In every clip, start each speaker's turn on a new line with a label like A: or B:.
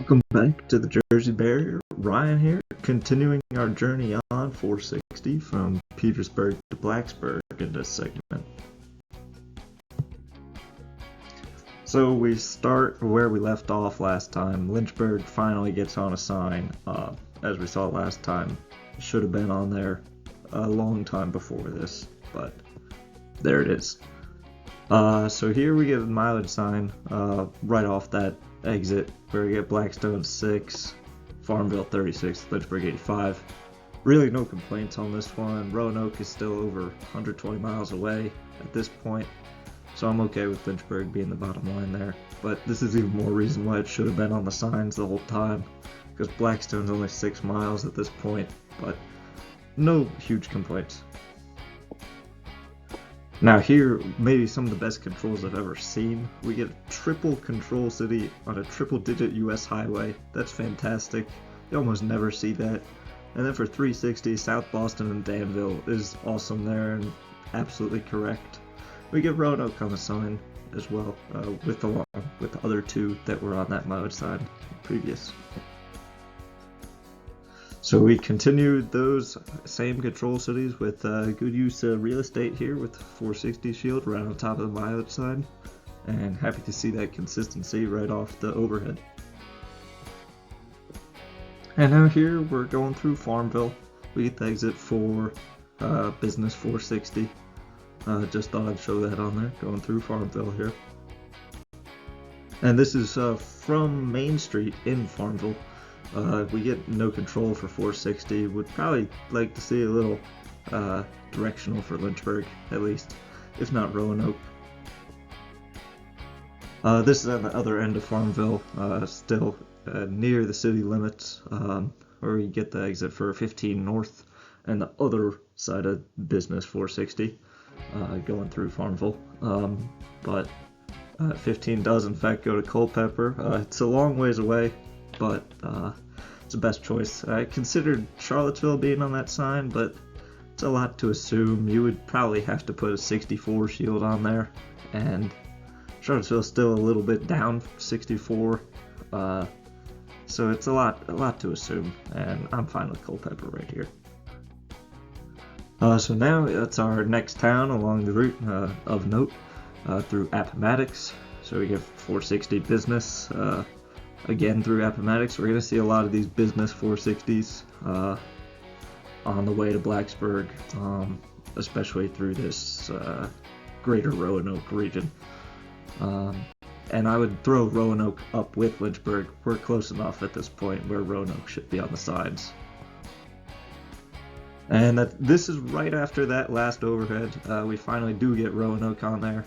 A: Welcome back to the Jersey Barrier. Ryan here, continuing our journey on 460 from Petersburg to Blacksburg in this segment. So we start where we left off last time. Lynchburg finally gets on a sign. As we saw last time, it should have been on there a long time before this, but there it is. So here we get a mileage sign right off that exit where we get Blackstone 6, Farmville 36, Lynchburg 85. Really no complaints on this one. Roanoke is still over 120 miles away at this point, so I'm okay with Lynchburg being the bottom line there. But this is even more reason why it should have been on the signs the whole time, because Blackstone's only 6 miles at this point, but no huge complaints. Now here, maybe some of the best controls I've ever seen. We get a triple control city on a triple-digit US highway. That's fantastic. You almost never see that. And then for 360, South Boston and Danville is awesome there and absolutely correct. We get Roanoke on the sign as well, with the other two that were on that mileage sign previous. So we continued those same control cities with good use of real estate here with 460 shield right on top of the mileage sign, and happy to see that consistency right off the overhead. And now here we're going through Farmville. We get the exit for business 460. Just thought I'd show that on there, going through Farmville here. And this is from Main Street in Farmville. We get no control for 460. Would probably like to see a little directional for Lynchburg, at least, if not Roanoke. This is at the other end of Farmville, still near the city limits, where we get the exit for 15 North, and the other side of business 460, going through Farmville. But 15 does in fact go to Culpeper. It's a long ways away, but it's the best choice. I considered Charlottesville being on that sign, but it's a lot to assume. You would probably have to put a 64 shield on there, and Charlottesville's still a little bit down 64, so it's a lot to assume, and I'm fine with Culpeper right here. So now that's our next town along the route of note through Appomattox. So we get 460 business. Again through Appomattox. We're going to see a lot of these business 460s on the way to Blacksburg, especially through this greater Roanoke region. And I would throw Roanoke up with Lynchburg. We're close enough at this point where Roanoke should be on the sides. And this is right after that last overhead. We finally do get Roanoke on there.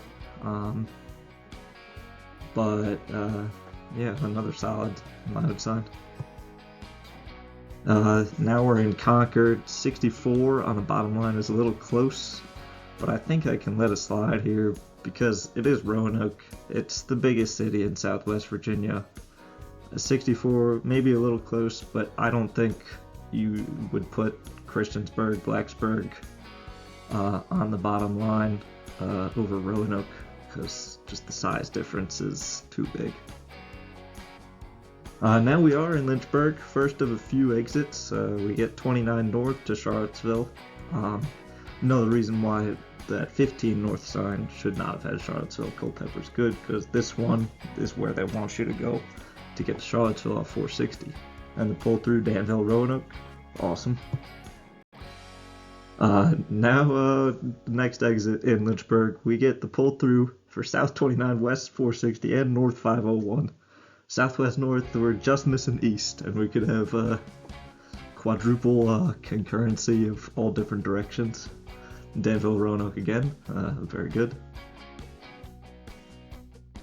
A: Yeah, another solid mileage sign. Now we're in Concord. 64 on the bottom line is a little close, but I think I can let it slide here because it is Roanoke. It's the biggest city in Southwest Virginia. 64 maybe a little close, but I don't think you would put Christiansburg, Blacksburg on the bottom line over Roanoke, because just the size difference is too big. Now we are in Lynchburg, first of a few exits. We get 29 North to Charlottesville. Another reason why that 15 North sign should not have had Charlottesville Culpeper's good, because this one is where they want you to go to get to Charlottesville off 460. And the pull through Danville Roanoke, awesome. Now the next exit in Lynchburg, we get the pull through for South 29 West 460 and North 501. Southwest North, we're just missing East, and we could have quadruple concurrency of all different directions. Danville, Roanoke again, very good.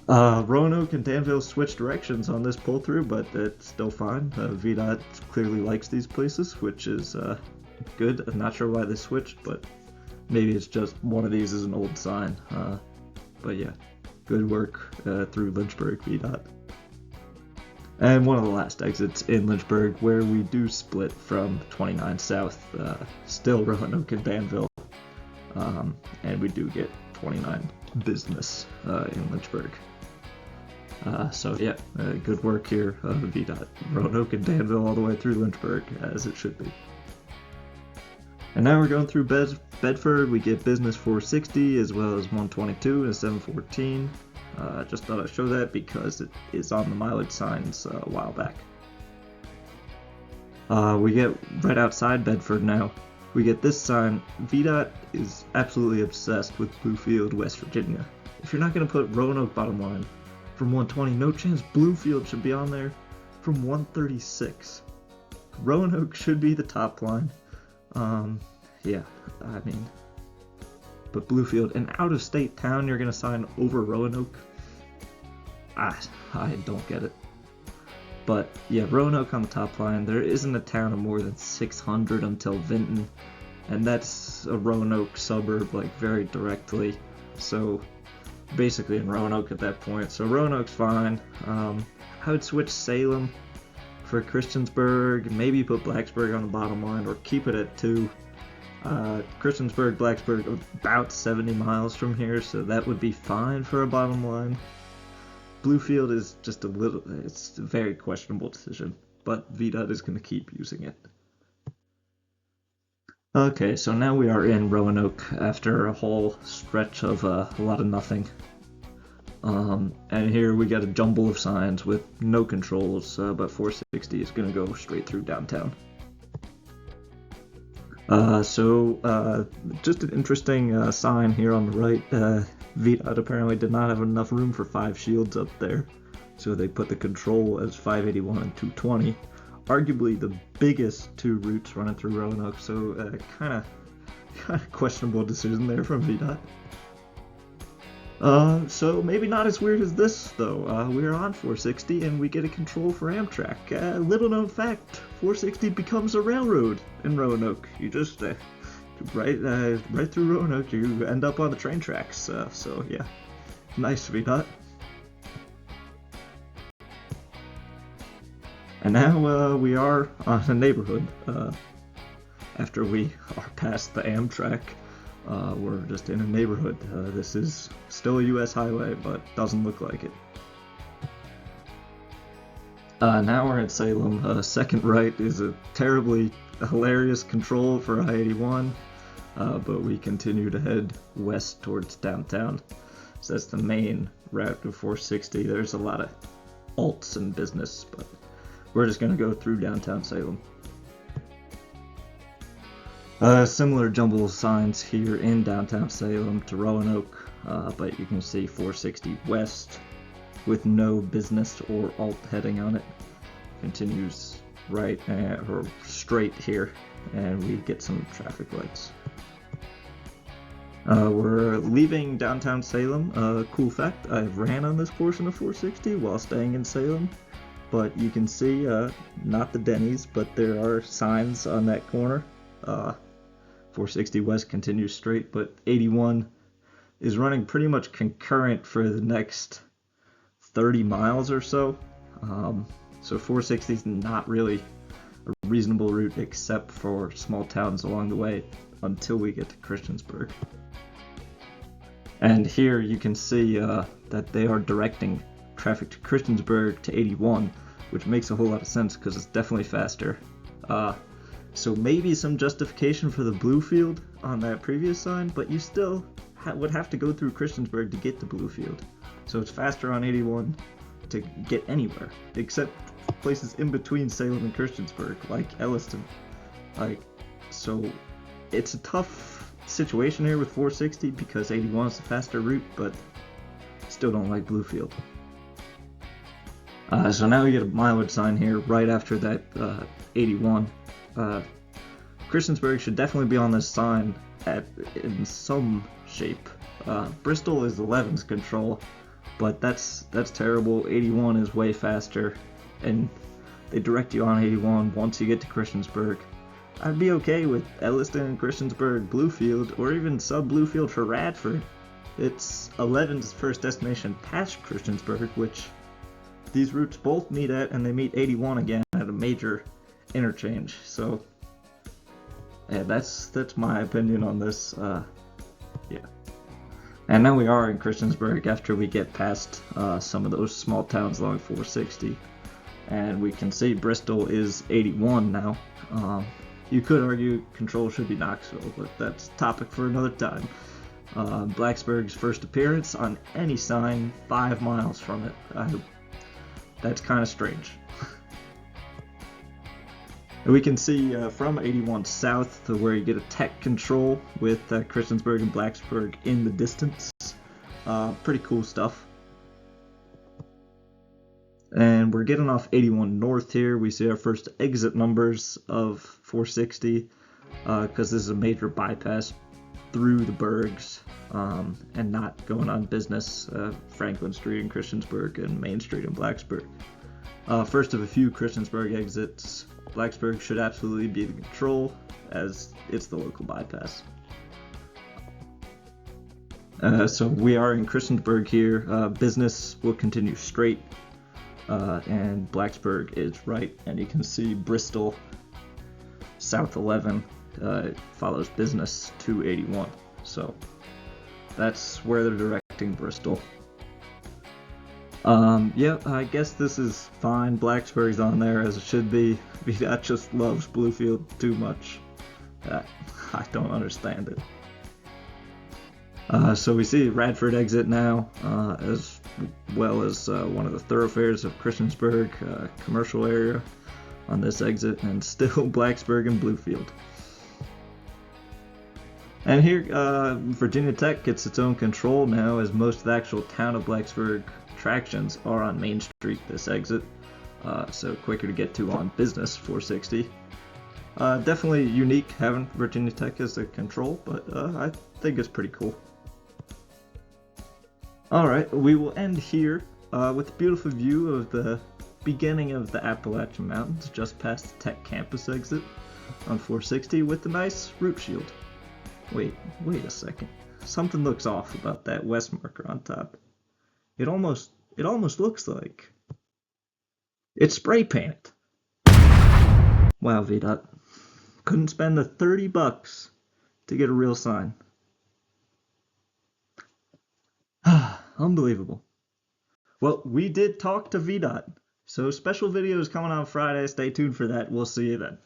A: Roanoke and Danville switch directions on this pull-through, but it's still fine. VDOT clearly likes these places, which is good. I'm not sure why they switched, but maybe it's just one of these is an old sign. But yeah, good work through Lynchburg, VDOT. And one of the last exits in Lynchburg where we do split from 29 South, still Roanoke and Danville, and we do get 29 business in Lynchburg. So yeah, good work here, VDOT. Roanoke and Danville all the way through Lynchburg, as it should be. And now we're going through Bedford. We get business 460 as well as 122 and 714. Just thought I'd show that because it is on the mileage signs a while back. We get right outside Bedford now. We get this sign. VDOT is absolutely obsessed with Bluefield, West Virginia. If you're not going to put Roanoke bottom line from 120, no chance Bluefield should be on there from 136. Roanoke should be the top line. Yeah, I mean, but Bluefield, an out-of-state town, you're going to sign over Roanoke? I don't get it. But yeah, Roanoke on the top line. There isn't a town of more than 600 until Vinton, and that's a Roanoke suburb, like very directly. So basically in Roanoke at that point. So Roanoke's fine. I would switch Salem for Christiansburg, maybe put Blacksburg on the bottom line, or keep it at 2. Christiansburg, Blacksburg, about 70 miles from here, so that would be fine for a bottom line. Bluefield is just it's a very questionable decision, but VDOT is going to keep using it. Okay, so now we are in Roanoke after a whole stretch of a lot of nothing. And here we got a jumble of signs with no controls, but 460 is going to go straight through downtown. Just an interesting sign here on the right. VDOT apparently did not have enough room for 5 shields up there, so they put the control as 581 and 220. Arguably the biggest 2 routes running through Roanoke, so kind of questionable decision there from VDOT. So maybe not as weird as this, though. We're on 460 and we get a control for Amtrak. Little known fact, 460 becomes a railroad in Roanoke. You just, right through Roanoke, you end up on the train tracks. So yeah, nice VDOT. And now we are on a neighborhood. After we are past the Amtrak, we're just in a neighborhood. This is still a U.S. highway, but doesn't look like it. Now we're at Salem. Second right is a terribly hilarious control for I-81, but we continue to head west towards downtown. So that's the main route to 460. There's a lot of alts and business, but we're just going to go through downtown Salem. Similar jumble signs here in downtown Salem to Roanoke, but you can see 460 west with no business or alt heading on it. Continues right or straight here, and we get some traffic lights. We're leaving downtown Salem. Cool fact, I ran on this portion of 460 while staying in Salem, but you can see not the Denny's, but there are signs on that corner. 460 west continues straight, but 81 is running pretty much concurrent for the next 30 miles or so. So 460 is not really a reasonable route except for small towns along the way until we get to Christiansburg. And here you can see that they are directing traffic to Christiansburg to 81, which makes a whole lot of sense because it's definitely faster. So maybe some justification for the Bluefield on that previous sign, but you still would have to go through Christiansburg to get to Bluefield. So it's faster on 81 to get anywhere, except places in between Salem and Christiansburg, like Elliston. So it's a tough situation here with 460 because 81 is the faster route, but still don't like Bluefield. So now we get a mileage sign here right after that 81. Christiansburg should definitely be on this sign in some shape. Bristol is 11's control, but that's terrible. 81 is way faster, and they direct you on 81 once you get to Christiansburg. I'd be okay with Elliston, Christiansburg, Bluefield, or even sub-Bluefield for Radford. It's 11's first destination past Christiansburg, which these routes both meet at, and they meet 81 again at a major interchange. So yeah, that's my opinion on this. Yeah. And now we are in Christiansburg after we get past some of those small towns along 460. And we can see Bristol is 81 now. You could argue control should be Knoxville, but that's a topic for another time. Blacksburg's first appearance on any sign 5 miles from it. That's kind of strange. We can see from 81 south to where you get a tech control with Christiansburg and Blacksburg in the distance. Pretty cool stuff. And we're getting off 81 north here. We see our first exit numbers of 460 because this is a major bypass through the Bergs and not going on business. Franklin Street in Christiansburg and Main Street in Blacksburg. First of a few Christiansburg exits. Blacksburg should absolutely be the control as it's the local bypass. So we are in Christiansburg here. Business will continue straight. And Blacksburg is right, and you can see Bristol South 11 follows business 281. So that's where they're directing Bristol. Yeah, I guess this is fine. Blacksburg's on there as it should be. VDOT just loves Bluefield too much. I don't understand it. So we see Radford exit now, as well as one of the thoroughfares of Christiansburg, commercial area on this exit, and still Blacksburg and Bluefield. And here, Virginia Tech gets its own control now, as most of the actual town of Blacksburg attractions are on Main Street this exit, so quicker to get to on business 460. Definitely unique having Virginia Tech as the control, but I think it's pretty cool. Alright, we will end here with a beautiful view of the beginning of the Appalachian Mountains just past the Tech campus exit on 460 with a nice route shield. Wait a second. Something looks off about that west marker on top. It almost looks like it's spray painted. Wow, VDOT. Couldn't spend the $30 to get a real sign. Unbelievable. Well, we did talk to VDOT, so special video is coming on Friday. Stay tuned for that. We'll see you then.